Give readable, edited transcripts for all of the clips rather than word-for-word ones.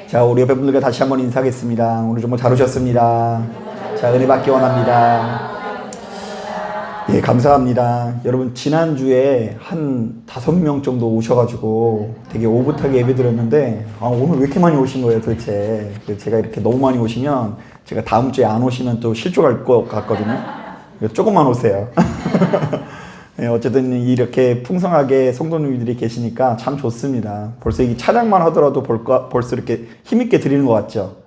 자, 우리 옆에 분들과 다시 한번 인사하겠습니다. 오늘 정말 잘 오셨습니다. 자, 은혜 받기 원합니다. 예, 감사합니다. 여러분, 지난주에 한 5명 정도 오셔가지고 되게 오붓하게 예배 드렸는데, 오늘 왜 이렇게 많이 오신 거예요, 도대체? 제가 이렇게 너무 많이 오시면, 제가 다음 주에 안 오시면 또 실족할 것 같거든요. 조금만 오세요. 네, 어쨌든 이렇게 풍성하게 성도님들이 계시니까 참 좋습니다. 벌써 이 찬양만 하더라도 벌써 이렇게 힘있게 드리는 것 같죠?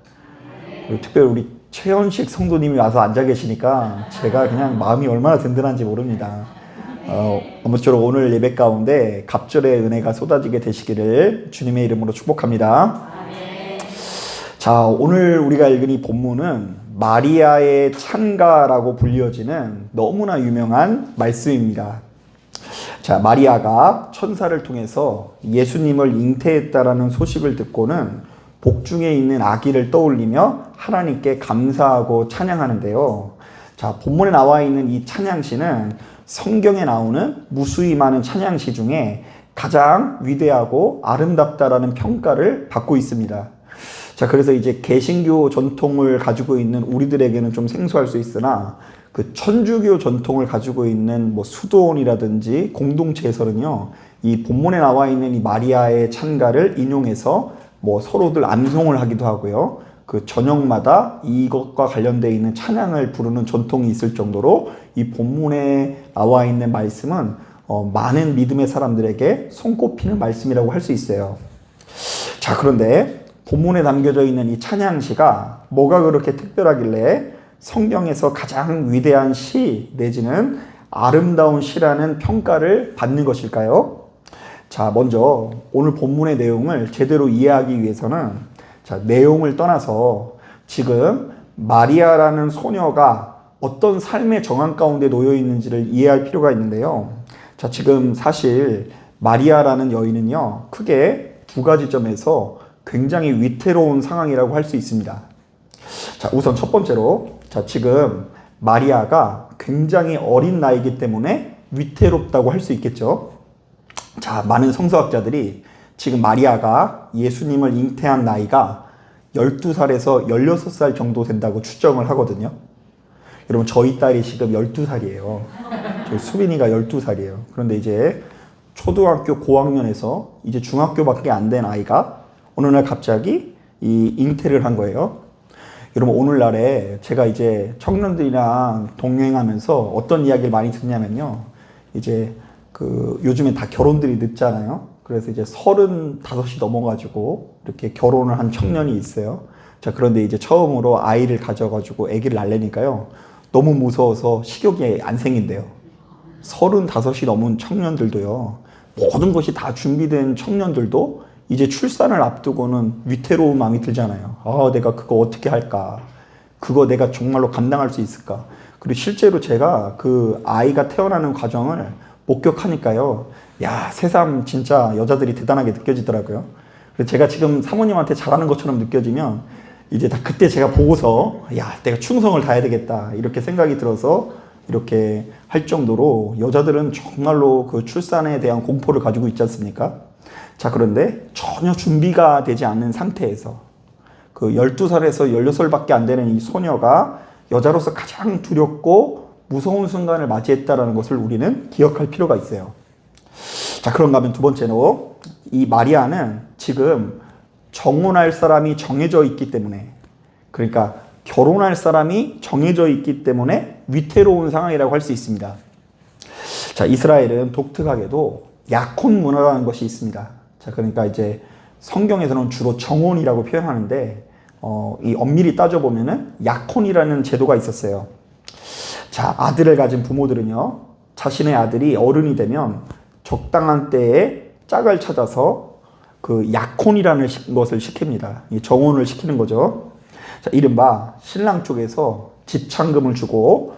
그리고 특별히 우리 최현식 성도님이 와서 앉아 계시니까 제가 그냥 마음이 얼마나 든든한지 모릅니다. 아무쪼록 오늘 예배 가운데 갑절의 은혜가 쏟아지게 되시기를 주님의 이름으로 축복합니다. 자, 오늘 우리가 읽은 이 본문은 마리아의 찬가라고 불리어지는 너무나 유명한 말씀입니다. 자, 마리아가 천사를 통해서 예수님을 잉태했다라는 소식을 듣고는 복중에 있는 아기를 떠올리며 하나님께 감사하고 찬양하는데요. 자, 본문에 나와 있는 이 찬양시는 성경에 나오는 무수히 많은 찬양시 중에 가장 위대하고 아름답다라는 평가를 받고 있습니다. 자, 그래서 이제 개신교 전통을 가지고 있는 우리들에게는 좀 생소할 수 있으나 그 천주교 전통을 가지고 있는 뭐 수도원이라든지 공동체에서는요, 이 본문에 나와 있는 이 마리아의 찬가를 인용해서 뭐 서로들 암송을 하기도 하고요. 그 저녁마다 이것과 관련되어 있는 찬양을 부르는 전통이 있을 정도로 이 본문에 나와 있는 말씀은 많은 믿음의 사람들에게 손꼽히는 말씀이라고 할 수 있어요. 자, 그런데 본문에 담겨져 있는 이 찬양시가 뭐가 그렇게 특별하길래 성경에서 가장 위대한 시 내지는 아름다운 시라는 평가를 받는 것일까요? 자, 먼저 오늘 본문의 내용을 제대로 이해하기 위해서는 자, 내용을 떠나서 지금 마리아라는 소녀가 어떤 삶의 정황 가운데 놓여 있는지를 이해할 필요가 있는데요. 자, 지금 사실 마리아라는 여인은요, 크게 두 가지 점에서 굉장히 위태로운 상황이라고 할 수 있습니다. 자, 우선 첫 번째로, 자, 지금 마리아가 굉장히 어린 나이이기 때문에 위태롭다고 할 수 있겠죠. 자, 많은 성서학자들이 지금 마리아가 예수님을 잉태한 나이가 12살에서 16살 정도 된다고 추정을 하거든요. 여러분, 저희 딸이 지금 12살이에요. 저희 수빈이가 12살이에요. 그런데 이제 초등학교 고학년에서 이제 중학교밖에 안 된 아이가 어느 날 갑자기 이 잉태를 한 거예요. 여러분, 오늘날에 제가 이제 청년들이랑 동행하면서 어떤 이야기를 많이 듣냐면요. 이제 요즘에 다 결혼들이 늦잖아요. 그래서 이제 35이 넘어가지고 이렇게 결혼을 한 청년이 있어요. 자, 그런데 이제 처음으로 아이를 가져가지고 아기를 낳으니까요, 너무 무서워서 식욕이 안 생긴대요. 35이 넘은 청년들도요, 모든 것이 다 준비된 청년들도 이제 출산을 앞두고는 위태로운 마음이 들잖아요. 내가 그거 어떻게 할까? 그거 내가 정말로 감당할 수 있을까? 그리고 실제로 제가 그 아이가 태어나는 과정을 목격하니까요, 야, 새삼 진짜 여자들이 대단하게 느껴지더라고요. 그래서 제가 지금 사모님한테 잘하는 것처럼 느껴지면 이제 다 그때 제가 보고서, 야, 내가 충성을 다해야 되겠다, 이렇게 생각이 들어서 이렇게 할 정도로 여자들은 정말로 그 출산에 대한 공포를 가지고 있지 않습니까? 자, 그런데 전혀 준비가 되지 않는 상태에서 그 12살에서 16살밖에 안 되는 이 소녀가 여자로서 가장 두렵고 무서운 순간을 맞이했다는 것을 우리는 기억할 필요가 있어요. 자, 그런가 하면 두 번째로, 이 마리아는 지금 정혼할 사람이 정해져 있기 때문에, 그러니까 결혼할 사람이 정해져 있기 때문에 위태로운 상황이라고 할 수 있습니다. 자, 이스라엘은 독특하게도 약혼 문화라는 것이 있습니다. 자, 그러니까 이제 성경에서는 주로 정혼이라고 표현하는데, 이 엄밀히 따져보면은 약혼이라는 제도가 있었어요. 자, 아들을 가진 부모들은요, 자신의 아들이 어른이 되면 적당한 때에 짝을 찾아서 그 약혼이라는 것을 시킵니다. 이 정혼을 시키는 거죠. 자, 이른바 신랑 쪽에서 집창금을 주고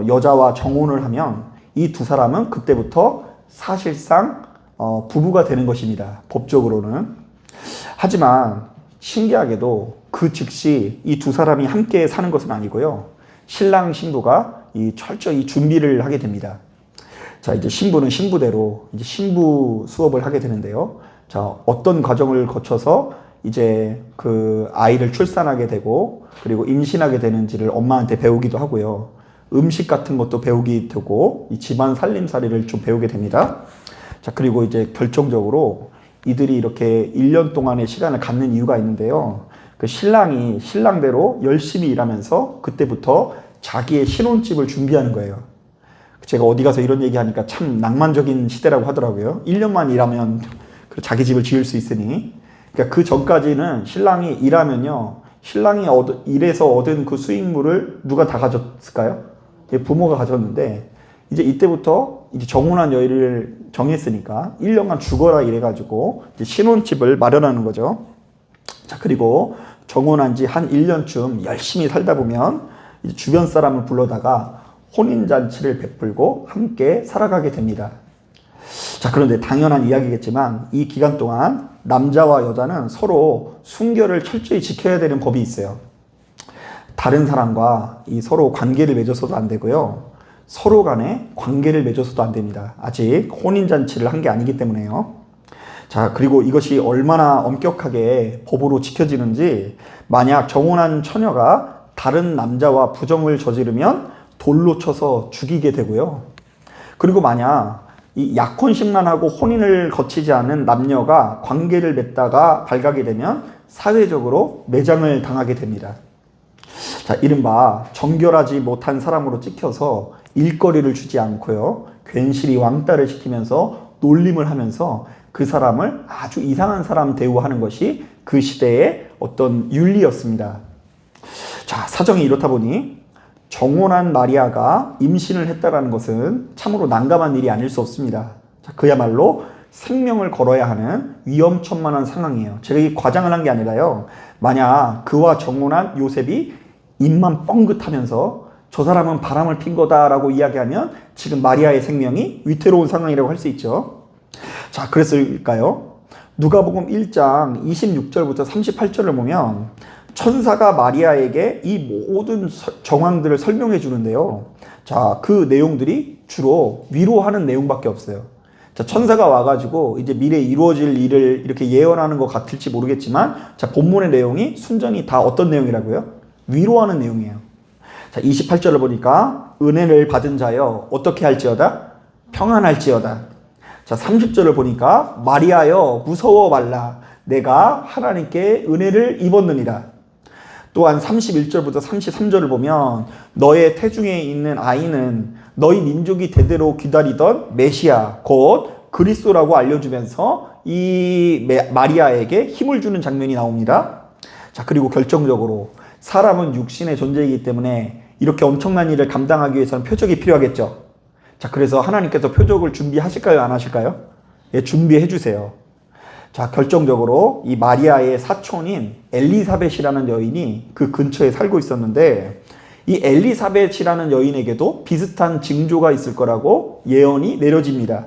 여자와 정혼을 하면 이 두 사람은 그때부터 사실상 부부가 되는 것입니다. 법적으로는. 하지만 신기하게도 그 즉시 이 두 사람이 함께 사는 것은 아니고요. 신랑 신부가 철저히 준비를 하게 됩니다. 자, 이제 신부는 신부대로 이제 신부 수업을 하게 되는데요. 자, 어떤 과정을 거쳐서 이제 그 아이를 출산하게 되고 그리고 임신하게 되는지를 엄마한테 배우기도 하고요. 음식 같은 것도 배우게 되고 이 집안 살림살이를 좀 배우게 됩니다. 자, 그리고 이제 결정적으로 이들이 이렇게 1년 동안의 시간을 갖는 이유가 있는데요. 그 신랑이 신랑대로 열심히 일하면서 그때부터 자기의 신혼집을 준비하는 거예요. 제가 어디 가서 이런 얘기하니까 참 낭만적인 시대라고 하더라고요. 1년만 일하면 자기 집을 지을 수 있으니. 그러니까 그 전까지는 신랑이 일하면요. 신랑이 일해서 얻은 그 수익물을 누가 다 가졌을까요? 부모가 가졌는데 이제 이때부터 이제 정혼한 여인을 정했으니까 1년간 죽어라 이래가지고 이제 신혼집을 마련하는 거죠. 자, 그리고 정혼한 지 한 1년쯤 열심히 살다 보면 이제 주변 사람을 불러다가 혼인잔치를 베풀고 함께 살아가게 됩니다. 자, 그런데 당연한 이야기겠지만 이 기간 동안 남자와 여자는 서로 순결을 철저히 지켜야 되는 법이 있어요. 다른 사람과 이 서로 관계를 맺어서도 안 되고요. 서로 간에 관계를 맺어서도 안 됩니다. 아직 혼인잔치를 한 게 아니기 때문에요. 자, 그리고 이것이 얼마나 엄격하게 법으로 지켜지는지 만약 정혼한 처녀가 다른 남자와 부정을 저지르면 돌로 쳐서 죽이게 되고요. 그리고 만약 이 약혼식만 하고 혼인을 거치지 않은 남녀가 관계를 맺다가 발각이 되면 사회적으로 매장을 당하게 됩니다. 자, 이른바 정결하지 못한 사람으로 찍혀서 일거리를 주지 않고요. 괜시리 왕따를 시키면서 놀림을 하면서 그 사람을 아주 이상한 사람 대우하는 것이 그 시대의 어떤 윤리였습니다. 자, 사정이 이렇다 보니 정혼한 마리아가 임신을 했다는 것은 참으로 난감한 일이 아닐 수 없습니다. 자, 그야말로 생명을 걸어야 하는 위험천만한 상황이에요. 제가 이 과장을 한 게 아니라요. 만약 그와 정혼한 요셉이 입만 뻥긋하면서 저 사람은 바람을 핀 거다라고 이야기하면 지금 마리아의 생명이 위태로운 상황이라고 할 수 있죠. 자, 그랬을까요? 누가복음 1장 26절부터 38절을 보면 천사가 마리아에게 이 모든 정황들을 설명해 주는데요. 자, 그 내용들이 주로 위로하는 내용밖에 없어요. 자, 천사가 와가지고 이제 미래에 이루어질 일을 이렇게 예언하는 것 같을지 모르겠지만, 자, 본문의 내용이 순전히 다 어떤 내용이라고요? 위로하는 내용이에요. 자, 28절을 보니까 은혜를 받은 자여 어떻게 할지어다? 평안할지어다. 자, 30절을 보니까 마리아여 무서워 말라. 내가 하나님께 은혜를 입었느니라. 또한 31절부터 33절을 보면 너의 태중에 있는 아이는 너희 민족이 대대로 기다리던 메시아 곧 그리스도라고 알려주면서 이 마리아에게 힘을 주는 장면이 나옵니다. 자, 그리고 결정적으로 사람은 육신의 존재이기 때문에 이렇게 엄청난 일을 감당하기 위해서는 표적이 필요하겠죠. 자, 그래서 하나님께서 표적을 준비하실까요? 안 하실까요? 예, 준비해 주세요. 자, 결정적으로 이 마리아의 사촌인 엘리사벳이라는 여인이 그 근처에 살고 있었는데 이 엘리사벳이라는 여인에게도 비슷한 징조가 있을 거라고 예언이 내려집니다.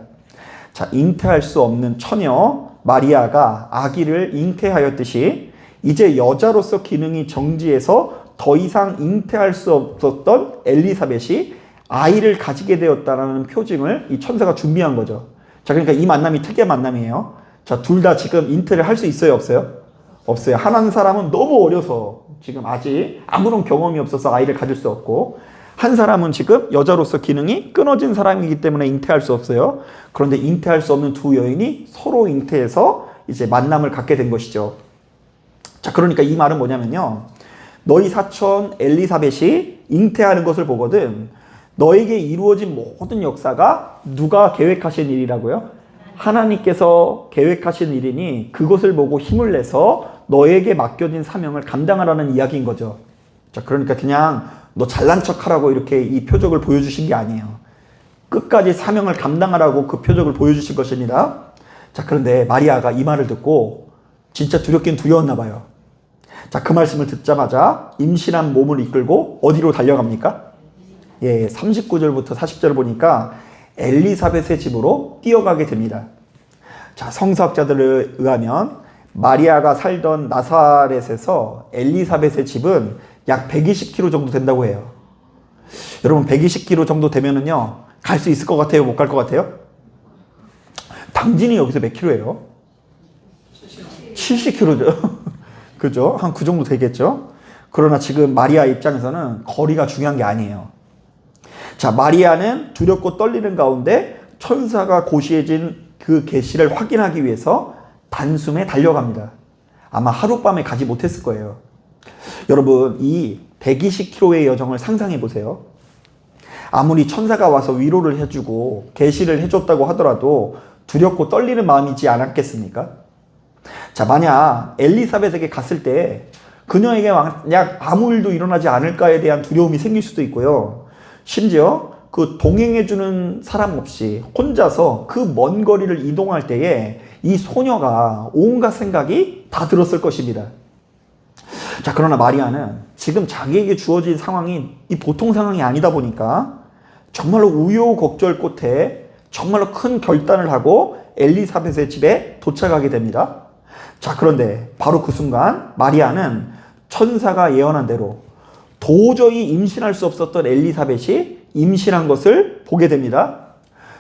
자, 잉태할 수 없는 처녀 마리아가 아기를 잉태하였듯이 이제 여자로서 기능이 정지해서 더 이상 잉태할 수 없었던 엘리사벳이 아이를 가지게 되었다는 표징을 이 천사가 준비한 거죠. 자, 그러니까 이 만남이 특이한 만남이에요. 자, 둘 다 지금 잉태를 할 수 있어요, 없어요? 없어요. 한 사람은 너무 어려서 지금 아직 아무런 경험이 없어서 아이를 가질 수 없고, 한 사람은 지금 여자로서 기능이 끊어진 사람이기 때문에 잉태할 수 없어요. 그런데 잉태할 수 없는 두 여인이 서로 잉태해서 이제 만남을 갖게 된 것이죠. 자, 그러니까 이 말은 뭐냐면요. 너희 사촌 엘리사벳이 잉태하는 것을 보거든 너에게 이루어진 모든 역사가 누가 계획하신 일이라고요? 하나님께서 계획하신 일이니 그것을 보고 힘을 내서 너에게 맡겨진 사명을 감당하라는 이야기인 거죠. 자, 그러니까 그냥 너 잘난 척하라고 이렇게 이 표적을 보여주신 게 아니에요. 끝까지 사명을 감당하라고 그 표적을 보여주신 것입니다. 자, 그런데 마리아가 이 말을 듣고 진짜 두렵긴 두려웠나 봐요. 자, 그 말씀을 듣자마자 임신한 몸을 이끌고 어디로 달려갑니까? 예, 39절부터 40절을 보니까 엘리사벳의 집으로 뛰어가게 됩니다. 자, 성서학자들에 의하면 마리아가 살던 나사렛에서 엘리사벳의 집은 약 120km 정도 된다고 해요. 여러분, 120km 정도 되면은요, 갈 수 있을 것 같아요? 못 갈 것 같아요? 당진이 여기서 몇 킬로예요? 70km죠. 그죠? 한 그 정도 되겠죠? 그러나 지금 마리아 입장에서는 거리가 중요한 게 아니에요. 자, 마리아는 두렵고 떨리는 가운데 천사가 고시해진 그 계시를 확인하기 위해서 단숨에 달려갑니다. 아마 하룻밤에 가지 못했을 거예요. 여러분, 이 120km의 여정을 상상해 보세요. 아무리 천사가 와서 위로를 해주고 계시를 해줬다고 하더라도 두렵고 떨리는 마음이지 않았겠습니까? 자, 만약 엘리사벳에게 갔을 때 그녀에게 만약 아무 일도 일어나지 않을까에 대한 두려움이 생길 수도 있고요. 심지어 그 동행해주는 사람 없이 혼자서 그 먼 거리를 이동할 때에 이 소녀가 온갖 생각이 다 들었을 것입니다. 자, 그러나 마리아는 지금 자기에게 주어진 상황이 이 보통 상황이 아니다 보니까 정말로 우여곡절 끝에 정말로 큰 결단을 하고 엘리사벳의 집에 도착하게 됩니다. 자, 그런데 바로 그 순간 마리아는 천사가 예언한 대로 도저히 임신할 수 없었던 엘리사벳이 임신한 것을 보게 됩니다.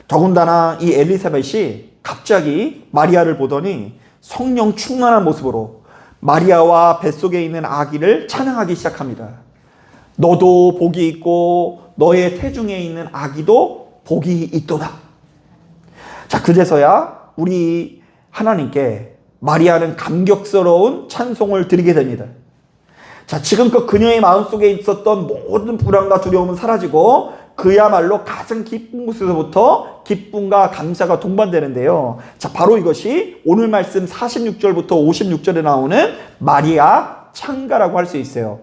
더군다나 이 엘리사벳이 갑자기 마리아를 보더니 성령 충만한 모습으로 마리아와 뱃속에 있는 아기를 찬양하기 시작합니다. 너도 복이 있고 너의 태중에 있는 아기도 복이 있도다. 자, 그제서야 우리 하나님께 마리아는 감격스러운 찬송을 드리게 됩니다. 자, 지금껏 그녀의 마음속에 있었던 모든 불안과 두려움은 사라지고 그야말로 가장 기쁜 곳에서부터 기쁨과 감사가 동반되는데요. 자, 바로 이것이 오늘 말씀 46절부터 56절에 나오는 마리아 찬가라고 할 수 있어요.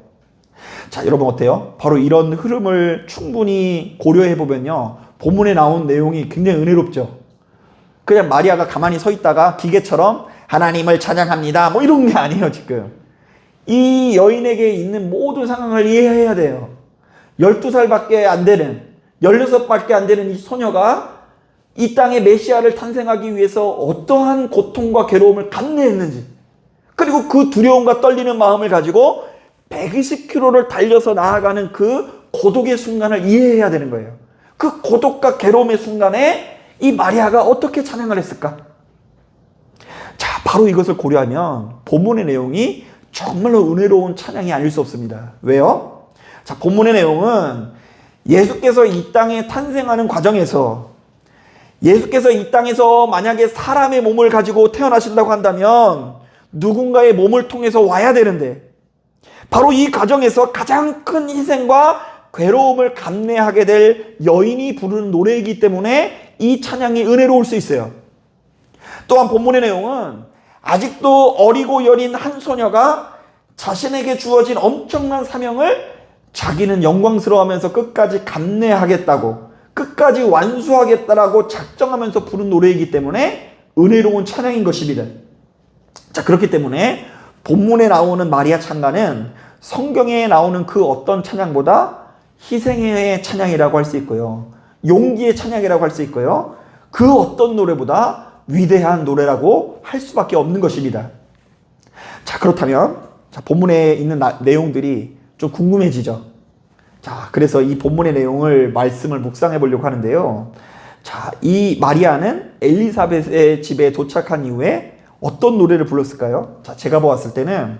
자, 여러분 어때요? 바로 이런 흐름을 충분히 고려해 보면요, 본문에 나온 내용이 굉장히 은혜롭죠. 그냥 마리아가 가만히 서 있다가 기계처럼 하나님을 찬양합니다 뭐 이런 게 아니에요. 지금 이 여인에게 있는 모든 상황을 이해해야 돼요. 12살밖에 안 되는, 16밖에 안 되는 이 소녀가 이 땅에 메시아를 탄생하기 위해서 어떠한 고통과 괴로움을 감내했는지, 그리고 그 두려움과 떨리는 마음을 가지고 120km를 달려서 나아가는 그 고독의 순간을 이해해야 되는 거예요. 그 고독과 괴로움의 순간에 이 마리아가 어떻게 찬양을 했을까? 자, 바로 이것을 고려하면 본문의 내용이 정말로 은혜로운 찬양이 아닐 수 없습니다. 왜요? 자, 본문의 내용은 예수께서 이 땅에 탄생하는 과정에서, 예수께서 이 땅에서 만약에 사람의 몸을 가지고 태어나신다고 한다면 누군가의 몸을 통해서 와야 되는데, 바로 이 과정에서 가장 큰 희생과 괴로움을 감내하게 될 여인이 부르는 노래이기 때문에 이 찬양이 은혜로울 수 있어요. 또한 본문의 내용은 아직도 어리고 여린 한 소녀가 자신에게 주어진 엄청난 사명을 자기는 영광스러워하면서 끝까지 감내하겠다고, 끝까지 완수하겠다라고 작정하면서 부른 노래이기 때문에 은혜로운 찬양인 것입니다. 자, 그렇기 때문에 본문에 나오는 마리아 찬가는 성경에 나오는 그 어떤 찬양보다 희생의 찬양이라고 할 수 있고요, 용기의 찬양이라고 할 수 있고요, 그 어떤 노래보다 위대한 노래라고 할 수밖에 없는 것입니다. 자, 그렇다면 자, 본문에 있는 내용들이 좀 궁금해지죠. 자, 그래서 이 본문의 내용을 말씀을 묵상해 보려고 하는데요. 자, 이 마리아는 엘리사벳의 집에 도착한 이후에 어떤 노래를 불렀을까요? 자, 제가 보았을 때는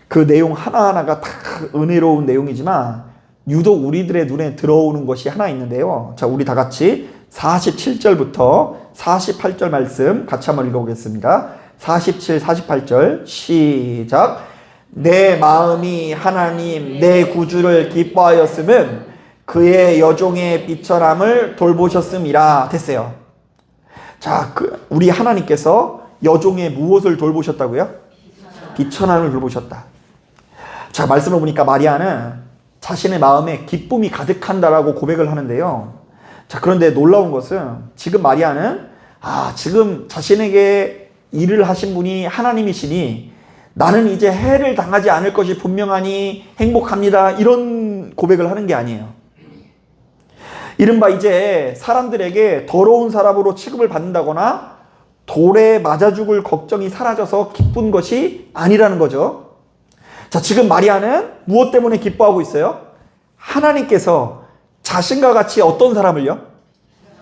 그 내용 하나하나가 다 은혜로운 내용이지만 유독 우리들의 눈에 들어오는 것이 하나 있는데요. 자, 우리 다 같이 47절부터 48절 말씀 같이 한번 읽어보겠습니다. 47, 48절 시작. 내 마음이 하나님 내 구주를 기뻐하였음은 그의 여종의 비천함을 돌보셨음이라. 됐어요. 자, 우리 하나님께서 여종의 무엇을 돌보셨다고요? 비천함을 돌보셨다. 자, 말씀을 보니까 마리아는 자신의 마음에 기쁨이 가득한다라고 고백을 하는데요. 자, 그런데 놀라운 것은 지금 마리아는 지금 자신에게 일을 하신 분이 하나님이시니 나는 이제 해를 당하지 않을 것이 분명하니 행복합니다, 이런 고백을 하는 게 아니에요. 이른바 이제 사람들에게 더러운 사람으로 취급을 받는다거나 돌에 맞아 죽을 걱정이 사라져서 기쁜 것이 아니라는 거죠. 자, 지금 마리아는 무엇 때문에 기뻐하고 있어요? 하나님께서 자신과 같이 어떤 사람을요?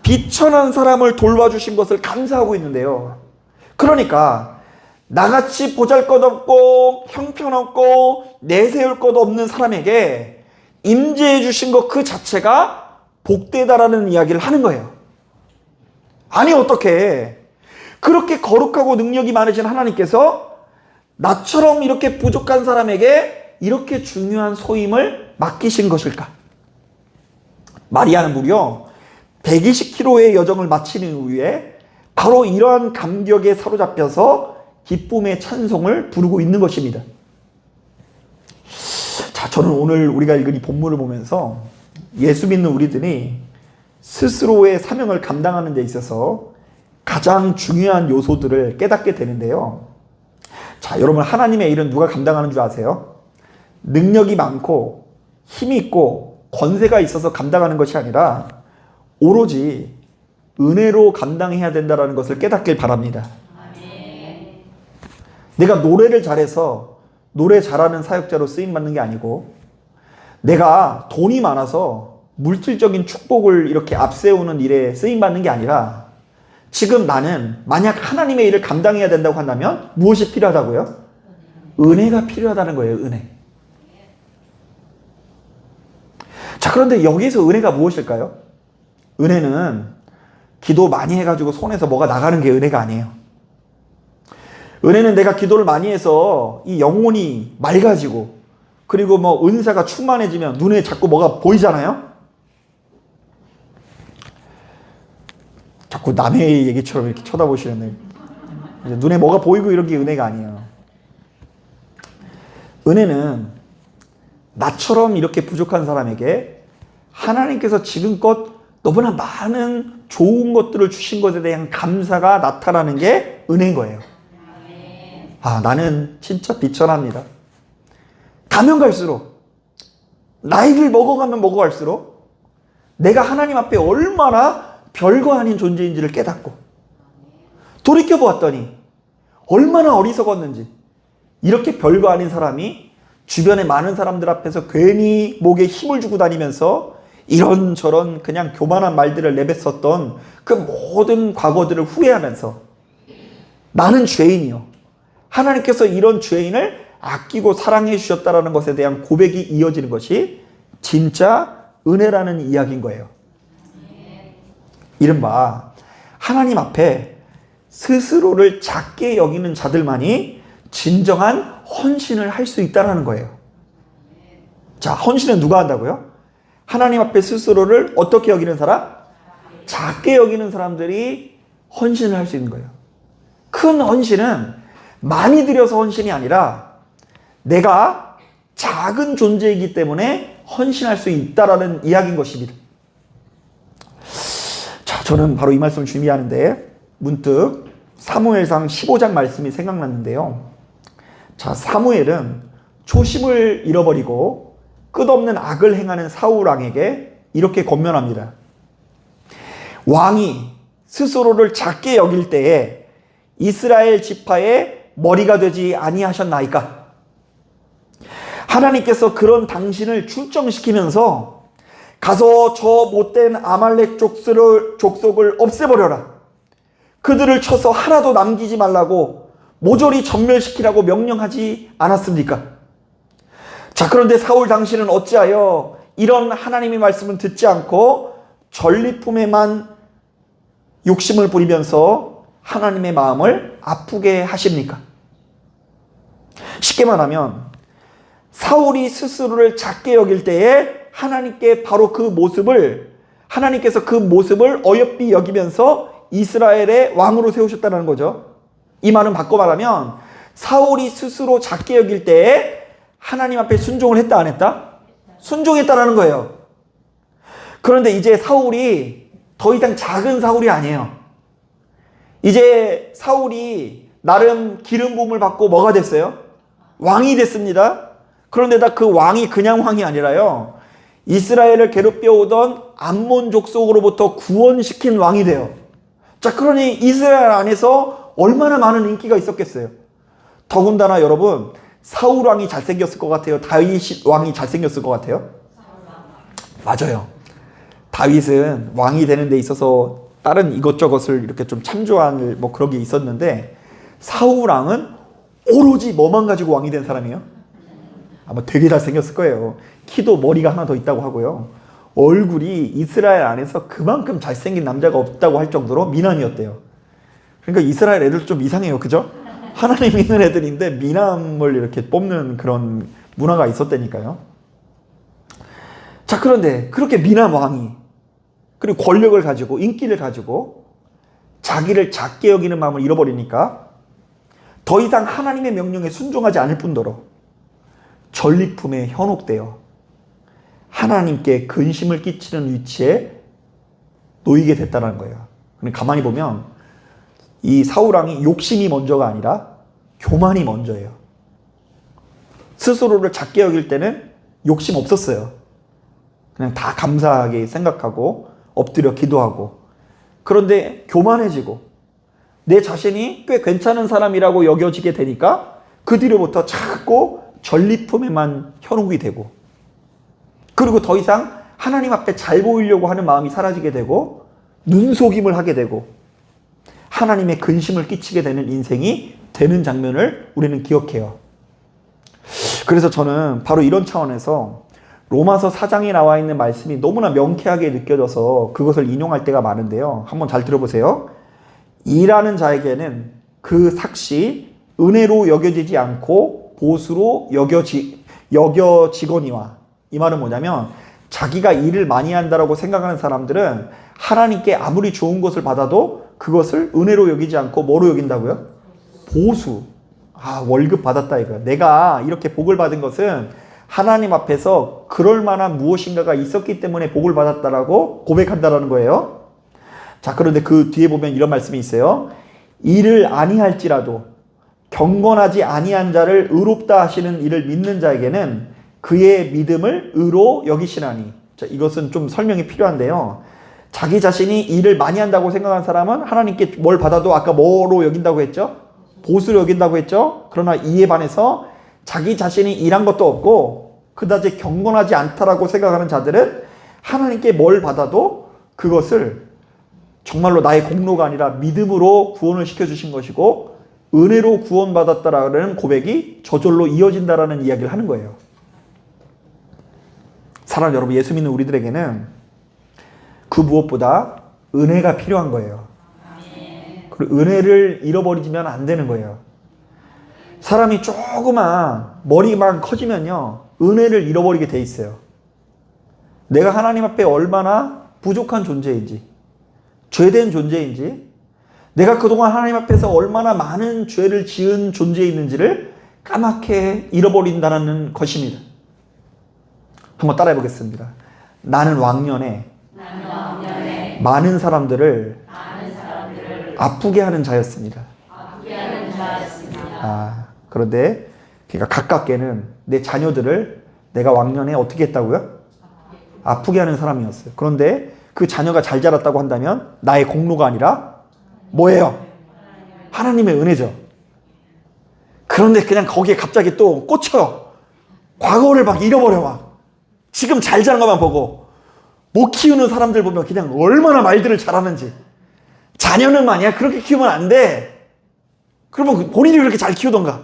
비천한 사람을 돌봐주신 것을 감사하고 있는데요. 그러니까 나같이 보잘것없고 형편없고 내세울 것 없는 사람에게 임재해 주신 것 그 자체가 복되다라는 이야기를 하는 거예요. 아니 어떻게 그렇게 거룩하고 능력이 많으신 하나님께서 나처럼 이렇게 부족한 사람에게 이렇게 중요한 소임을 맡기신 것일까? 마리아는 무려 120km의 여정을 마치는 이후에 바로 이러한 감격에 사로잡혀서 기쁨의 찬송을 부르고 있는 것입니다. 자, 저는 오늘 우리가 읽은 이 본문을 보면서 예수 믿는 우리들이 스스로의 사명을 감당하는 데 있어서 가장 중요한 요소들을 깨닫게 되는데요. 자, 여러분, 하나님의 일은 누가 감당하는 줄 아세요? 능력이 많고 힘이 있고 권세가 있어서 감당하는 것이 아니라 오로지 은혜로 감당해야 된다는 것을 깨닫길 바랍니다. 내가 노래를 잘해서 노래 잘하는 사역자로 쓰임받는 게 아니고, 내가 돈이 많아서 물질적인 축복을 이렇게 앞세우는 일에 쓰임받는 게 아니라, 지금 나는 만약 하나님의 일을 감당해야 된다고 한다면 무엇이 필요하다고요? 은혜가 필요하다는 거예요. 은혜. 자, 그런데 여기서 은혜가 무엇일까요? 은혜는 기도 많이 해가지고 손에서 뭐가 나가는 게 은혜가 아니에요. 은혜는 내가 기도를 많이 해서 이 영혼이 맑아지고, 그리고 뭐 은사가 충만해지면 눈에 자꾸 뭐가 보이잖아요? 자꾸 남의 얘기처럼 이렇게 쳐다보시는데, 눈에 뭐가 보이고 이런 게 은혜가 아니에요. 은혜는 나처럼 이렇게 부족한 사람에게 하나님께서 지금껏 너무나 많은 좋은 것들을 주신 것에 대한 감사가 나타나는 게 은혜인 거예요. 아, 나는 진짜 비천합니다. 가면 갈수록, 나이를 먹어가면 먹어갈수록 내가 하나님 앞에 얼마나 별거 아닌 존재인지를 깨닫고, 돌이켜보았더니 얼마나 어리석었는지, 이렇게 별거 아닌 사람이 주변의 많은 사람들 앞에서 괜히 목에 힘을 주고 다니면서 이런저런 그냥 교만한 말들을 내뱉었던 그 모든 과거들을 후회하면서, 나는 죄인이요, 하나님께서 이런 죄인을 아끼고 사랑해 주셨다는 것에 대한 고백이 이어지는 것이 진짜 은혜라는 이야기인 거예요. 이른바 하나님 앞에 스스로를 작게 여기는 자들만이 진정한 헌신을 할 수 있다는 거예요. 자, 헌신은 누가 한다고요? 하나님 앞에 스스로를 어떻게 여기는 사람? 작게 여기는 사람들이 헌신을 할 수 있는 거예요. 큰 헌신은 많이 들여서 헌신이 아니라 내가 작은 존재이기 때문에 헌신할 수 있다라는 이야기인 것입니다. 자, 저는 바로 이 말씀을 준비하는데 문득 사무엘상 15장 말씀이 생각났는데요. 자, 사무엘은 초심을 잃어버리고 끝없는 악을 행하는 사울 왕에게 이렇게 권면합니다. 왕이 스스로를 작게 여길 때에 이스라엘 지파의 머리가 되지 아니하셨나이까? 하나님께서 그런 당신을 출정시키면서 가서 저 못된 아말렉 족속을 없애버려라, 그들을 쳐서 하나도 남기지 말라고 모조리 전멸시키라고 명령하지 않았습니까? 자, 그런데 사울 당신은 어찌하여 이런 하나님의 말씀을 듣지 않고 전리품에만 욕심을 부리면서 하나님의 마음을 아프게 하십니까? 쉽게 말하면 사울이 스스로를 작게 여길 때에 하나님께 바로 그 모습을, 하나님께서 그 모습을 어여삐 여기면서 이스라엘의 왕으로 세우셨다는 거죠. 이 말은 바꿔 말하면 사울이 스스로 작게 여길 때에 하나님 앞에 순종을 했다 안 했다? 순종했다라는 거예요. 그런데 이제 사울이 더 이상 작은 사울이 아니에요. 이제 사울이 나름 기름 부음을 받고 뭐가 됐어요? 왕이 됐습니다. 그런데다 그 왕이 그냥 왕이 아니라요, 이스라엘을 괴롭혀 오던 암몬 족속으로부터 구원시킨 왕이 돼요. 자, 그러니 이스라엘 안에서 얼마나 많은 인기가 있었겠어요. 더군다나 여러분, 사울 왕이 잘생겼을 것 같아요? 다윗 왕이 잘생겼을 것 같아요? 맞아요. 다윗은 왕이 되는 데 있어서 다른 이것저것을 이렇게 좀 참조할 뭐 그런 게 있었는데, 사울 왕은 오로지 뭐만 가지고 왕이 된 사람이에요? 아마 되게 잘생겼을 거예요. 키도 머리가 하나 더 있다고 하고요. 얼굴이 이스라엘 안에서 그만큼 잘생긴 남자가 없다고 할 정도로 미남이었대요. 그러니까 이스라엘 애들 좀 이상해요. 그죠? 하나님 믿는 애들인데 미남을 이렇게 뽑는 그런 문화가 있었다니까요. 자, 그런데 그렇게 미남 왕이, 그리고 권력을 가지고 인기를 가지고 자기를 작게 여기는 마음을 잃어버리니까 더 이상 하나님의 명령에 순종하지 않을 뿐더러 전리품에 현혹되어 하나님께 근심을 끼치는 위치에 놓이게 됐다는 거예요. 가만히 보면 이 사울왕이 욕심이 먼저가 아니라 교만이 먼저예요. 스스로를 작게 여길 때는 욕심 없었어요. 그냥 다 감사하게 생각하고 엎드려 기도하고. 그런데 교만해지고 내 자신이 꽤 괜찮은 사람이라고 여겨지게 되니까 그 뒤로부터 자꾸 전리품에만 현혹이 되고, 그리고 더 이상 하나님 앞에 잘 보이려고 하는 마음이 사라지게 되고 눈속임을 하게 되고 하나님의 근심을 끼치게 되는 인생이 되는 장면을 우리는 기억해요. 그래서 저는 바로 이런 차원에서 로마서 4장에 나와 있는 말씀이 너무나 명쾌하게 느껴져서 그것을 인용할 때가 많은데요. 한번 잘 들어보세요. 일하는 자에게는 그 삭시 은혜로 여겨지지 않고 보수로 여겨지거니와. 이 말은 뭐냐면 자기가 일을 많이 한다라고 생각하는 사람들은 하나님께 아무리 좋은 것을 받아도 그것을 은혜로 여기지 않고 뭐로 여긴다고요? 보수. 월급 받았다 이거야. 내가 이렇게 복을 받은 것은 하나님 앞에서 그럴 만한 무엇인가가 있었기 때문에 복을 받았다라고 고백한다라는 거예요. 자, 그런데 그 뒤에 보면 이런 말씀이 있어요. 일을 아니할지라도 경건하지 아니한 자를 의롭다 하시는 이를 믿는 자에게는 그의 믿음을 의로 여기시나니. 자, 이것은 좀 설명이 필요한데요. 자기 자신이 일을 많이 한다고 생각한 사람은 하나님께 뭘 받아도 아까 뭐로 여긴다고 했죠? 보수로 여긴다고 했죠? 그러나 이에 반해서 자기 자신이 일한 것도 없고 그다지 경건하지 않다라고 생각하는 자들은 하나님께 뭘 받아도 그것을 정말로 나의 공로가 아니라 믿음으로 구원을 시켜주신 것이고 은혜로 구원받았다라는 고백이 저절로 이어진다라는 이야기를 하는 거예요. 사랑하는 여러분, 예수 믿는 우리들에게는 그 무엇보다 은혜가 필요한 거예요. 그리고 은혜를 잃어버리면 안 되는 거예요. 사람이 조그만 머리만 커지면요 은혜를 잃어버리게 돼 있어요. 내가 하나님 앞에 얼마나 부족한 존재인지, 죄된 존재인지, 내가 그동안 하나님 앞에서 얼마나 많은 죄를 지은 존재에 있는지를 까맣게 잃어버린다는 것입니다. 한번 따라해 보겠습니다. 나는 왕년에 많은 사람들을 아프게 하는 자였습니다. 그런데 그러니까 가깝게는 내 자녀들을 내가 왕년에 어떻게 했다고요? 아프게 하는 사람이었어요. 그런데 그 자녀가 잘 자랐다고 한다면 나의 공로가 아니라 뭐예요? 하나님의 은혜죠. 그런데 그냥 거기에 갑자기 또 꽂혀요. 과거를 막 잃어버려. 막 지금 잘 자란 것만 보고 못 키우는 사람들 보면 그냥 얼마나 말들을 잘하는지. 자녀는 말이야 그렇게 키우면 안 돼. 그러면 본인이 그렇게 잘 키우던가.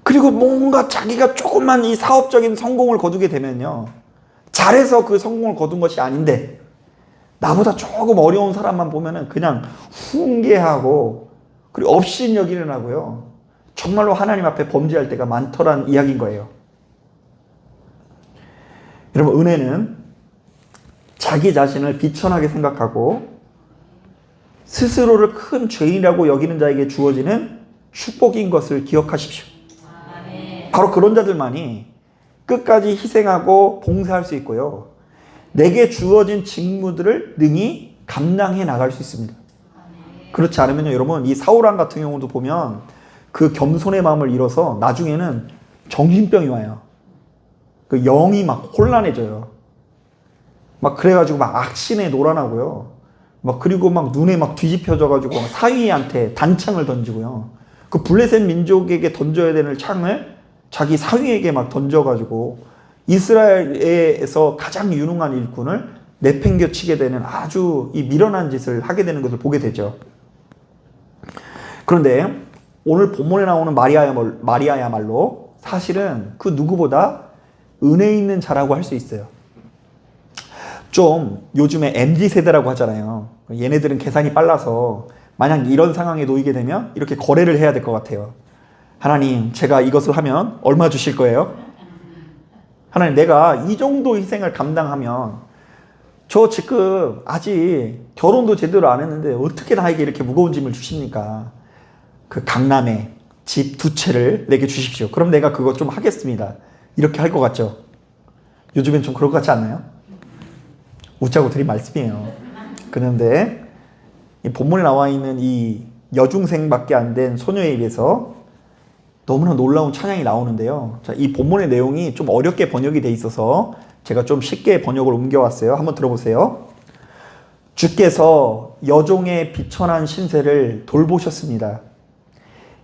그리고 뭔가 자기가 조금만 이 사업적인 성공을 거두게 되면요 잘해서 그 성공을 거둔 것이 아닌데 나보다 조금 어려운 사람만 보면은 그냥 훈계하고 그리고 업신여기는 하고요 정말로 하나님 앞에 범죄할 때가 많더란 이야기인 거예요. 여러분, 은혜는 자기 자신을 비천하게 생각하고 스스로를 큰 죄인이라고 여기는 자에게 주어지는 축복인 것을 기억하십시오. 바로 그런 자들만이 끝까지 희생하고 봉사할 수 있고요. 내게 주어진 직무들을 능히 감당해 나갈 수 있습니다. 그렇지 않으면요, 여러분, 이 사울왕 같은 경우도 보면 그 겸손의 마음을 잃어서 나중에는 정신병이 와요. 그 영이 막 혼란해져요. 막 그래가지고 막 악신에 놀아나고요. 막 그리고 막 눈에 막 뒤집혀져가지고 사위한테 단창을 던지고요. 그 블레셋 민족에게 던져야 되는 창을 자기 사위에게 막 던져가지고 이스라엘에서 가장 유능한 일꾼을 내팽겨치게 되는 아주 이 미련한 짓을 하게 되는 것을 보게 되죠. 그런데 오늘 본문에 나오는 마리아야말로 사실은 그 누구보다 은혜 있는 자라고 할 수 있어요. 좀 요즘에 MZ세대라고 하잖아요. 얘네들은 계산이 빨라서 만약 이런 상황에 놓이게 되면 이렇게 거래를 해야 될 것 같아요. 하나님, 제가 이것을 하면 얼마 주실 거예요? 하나님, 내가 이 정도 희생을 감당하면 저 지금 아직 결혼도 제대로 안 했는데 어떻게 나에게 이렇게 무거운 짐을 주십니까? 그 강남에 집 2채를 내게 주십시오. 그럼 내가 그거 좀 하겠습니다. 이렇게 할 것 같죠? 요즘엔 좀 그럴 것 같지 않나요? 웃자고 드린 말씀이에요. 그런데 이 본문에 나와 있는 이 여중생밖에 안 된 소녀에 입에서 너무나 놀라운 찬양이 나오는데요. 자, 이 본문의 내용이 좀 어렵게 번역이 돼 있어서 제가 좀 쉽게 번역을 옮겨왔어요. 한번 들어보세요. 주께서 여종의 비천한 신세를 돌보셨습니다.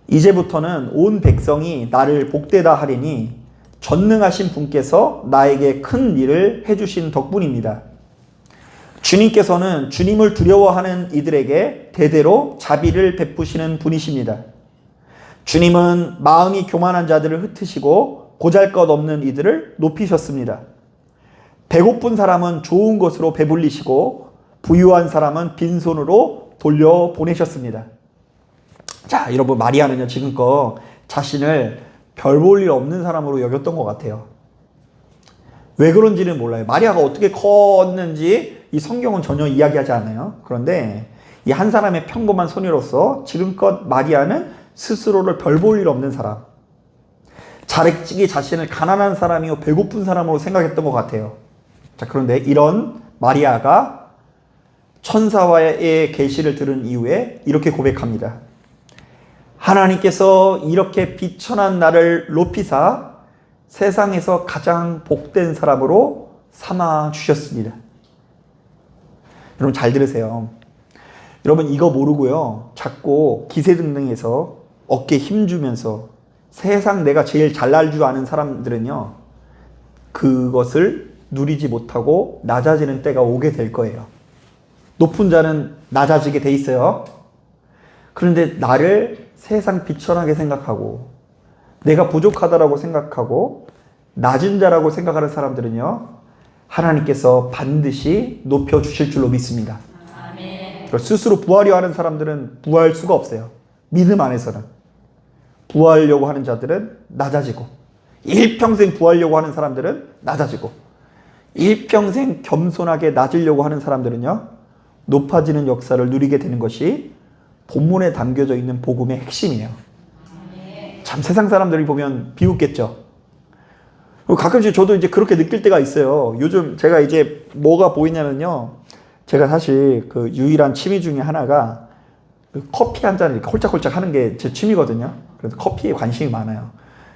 이제부터는 온 백성이 나를 복되다 하리니 전능하신 분께서 나에게 큰 일을 해주신 덕분입니다. 주님께서는 주님을 두려워하는 이들에게 대대로 자비를 베푸시는 분이십니다. 주님은 마음이 교만한 자들을 흩으시고 보잘것없는 이들을 높이셨습니다. 배고픈 사람은 좋은 것으로 배불리시고 부유한 사람은 빈손으로 돌려보내셨습니다. 자, 여러분, 마리아는요 지금껏 자신을 별 볼 일 없는 사람으로 여겼던 것 같아요. 왜 그런지는 몰라요. 마리아가 어떻게 컸는지 이 성경은 전혀 이야기하지 않아요. 그런데 이 한 사람의 평범한 소녀로서 지금껏 마리아는 스스로를 별 볼 일 없는 사람, 자기 자신을 가난한 사람이요 배고픈 사람으로 생각했던 것 같아요. 자, 그런데 이런 마리아가 천사와의 계시를 들은 이후에 이렇게 고백합니다. 하나님께서 이렇게 비천한 나를 높이사 세상에서 가장 복된 사람으로 삼아 주셨습니다. 여러분 잘 들으세요. 여러분 이거 모르고요 자꾸 기세등등해서 어깨에 힘주면서 세상 내가 제일 잘날 줄 아는 사람들은요 그것을 누리지 못하고 낮아지는 때가 오게 될 거예요. 높은 자는 낮아지게 돼 있어요. 그런데 나를 세상 비천하게 생각하고 내가 부족하다라고 생각하고 낮은 자라고 생각하는 사람들은요 하나님께서 반드시 높여주실 줄로 믿습니다. 아멘. 스스로 부하려 하는 사람들은 부할 수가 없어요. 믿음 안에서는. 부하려고 하는 자들은 낮아지고 일평생 부하려고 하는 사람들은 낮아지고 일평생 겸손하게 낮으려고 하는 사람들은요 높아지는 역사를 누리게 되는 것이 본문에 담겨져 있는 복음의 핵심이에요. 참 세상 사람들이 보면 비웃겠죠. 가끔씩 저도 이제 그렇게 느낄 때가 있어요. 요즘 제가 이제 뭐가 보이냐면요. 제가 사실 그 유일한 취미 중에 하나가 그 커피 한 잔을 이렇게 홀짝홀짝 하는 게 제 취미거든요. 그래서 커피에 관심이 많아요.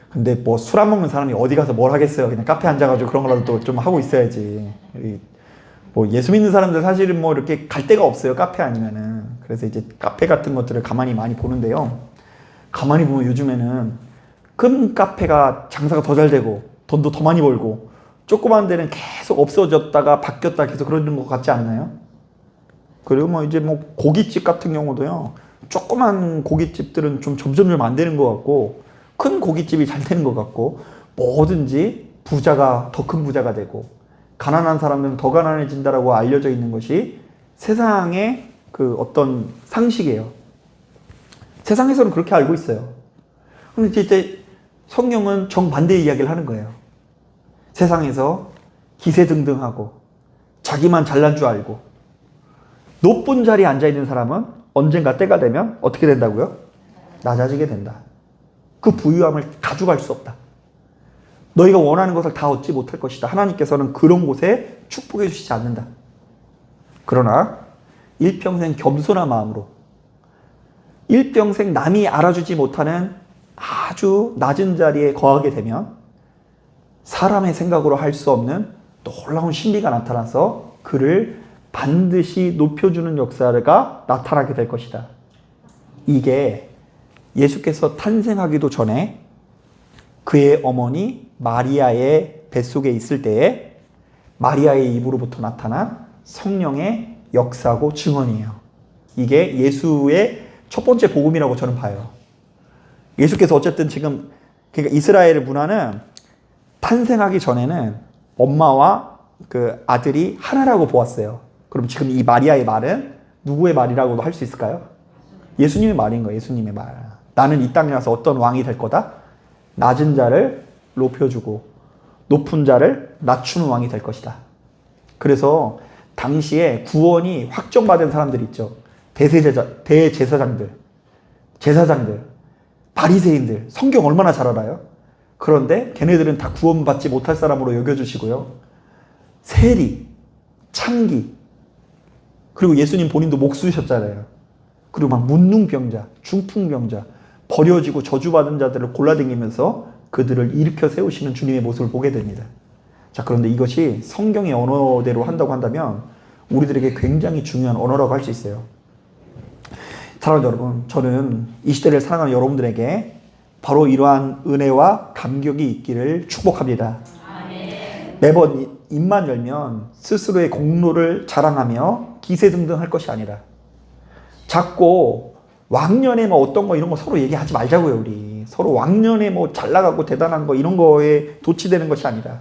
근데 뭐 술 안 먹는 사람이 어디 가서 뭘 하겠어요. 그냥 카페 앉아가지고 그런 거라도 또 좀 하고 있어야지. 뭐 예수 믿는 사람들 사실은 뭐 이렇게 갈 데가 없어요. 카페 아니면은. 그래서 이제 카페 같은 것들을 가만히 많이 보는데요. 가만히 보면 요즘에는 큰 카페가 장사가 더 잘 되고 돈도 더 많이 벌고 조그만 데는 계속 없어졌다가 바뀌었다 계속 그러는 것 같지 않나요? 그리고 뭐 이제 뭐 고깃집 같은 경우도요. 조그만 고깃집들은 좀 점점 안 되는 것 같고 큰 고깃집이 잘 되는 것 같고 뭐든지 부자가 더 큰 부자가 되고 가난한 사람들은 더 가난해진다라고 알려져 있는 것이 세상의 그 어떤 상식이에요. 세상에서는 그렇게 알고 있어요. 그런데 이제 성경은 정반대의 이야기를 하는 거예요. 세상에서 기세등등하고 자기만 잘난 줄 알고 높은 자리에 앉아있는 사람은 언젠가 때가 되면 어떻게 된다고요? 낮아지게 된다. 그 부유함을 가져갈 수 없다. 너희가 원하는 것을 다 얻지 못할 것이다. 하나님께서는 그런 곳에 축복해 주시지 않는다. 그러나 일평생 겸손한 마음으로 일평생 남이 알아주지 못하는 아주 낮은 자리에 거하게 되면 사람의 생각으로 할 수 없는 놀라운 신비가 나타나서 그를 반드시 높여주는 역사가 나타나게 될 것이다. 이게 예수께서 탄생하기도 전에 그의 어머니 마리아의 뱃속에 있을 때에 마리아의 입으로부터 나타난 성령의 역사고 증언이에요. 이게 예수의 첫 번째 복음이라고 저는 봐요. 예수께서 어쨌든 지금 그러니까 이스라엘 문화는 탄생하기 전에는 엄마와 그 아들이 하나라고 보았어요. 그럼 지금 이 마리아의 말은 누구의 말이라고도 할 수 있을까요? 예수님의 말인 거예요. 예수님의 말. 나는 이 땅에 와서 어떤 왕이 될 거다? 낮은 자를 높여주고 높은 자를 낮추는 왕이 될 것이다. 그래서 당시에 구원이 확정받은 사람들이 있죠. 대제사장들, 제사장들, 바리새인들, 성경 얼마나 잘 알아요? 그런데 걔네들은 다 구원받지 못할 사람으로 여겨주시고요. 세리, 창기, 그리고 예수님 본인도 목수셨잖아요. 그리고 막 문둥병자, 중풍병자, 버려지고 저주받은 자들을 골라다니면서 그들을 일으켜 세우시는 주님의 모습을 보게 됩니다. 자, 그런데 이것이 성경의 언어대로 한다고 한다면 우리들에게 굉장히 중요한 언어라고 할 수 있어요. 사랑하는 여러분, 저는 이 시대를 살아가는 여러분들에게 바로 이러한 은혜와 감격이 있기를 축복합니다. 매번 입만 열면 스스로의 공로를 자랑하며 기세등등할 것이 아니라 자꾸 왕년에 뭐 어떤 거 이런 거 서로 얘기하지 말자고요. 우리 서로 왕년에 뭐 잘나가고 대단한 거 이런 거에 도취되는 것이 아니라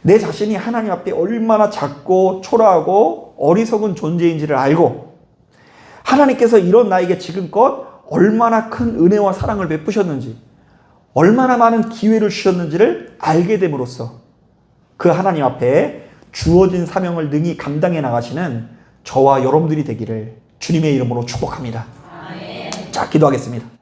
내 자신이 하나님 앞에 얼마나 작고 초라하고 어리석은 존재인지를 알고 하나님께서 이런 나에게 지금껏 얼마나 큰 은혜와 사랑을 베푸셨는지 얼마나 많은 기회를 주셨는지를 알게 됨으로써 그 하나님 앞에 주어진 사명을 능히 감당해 나가시는 저와 여러분들이 되기를 주님의 이름으로 축복합니다. 자, 기도하겠습니다.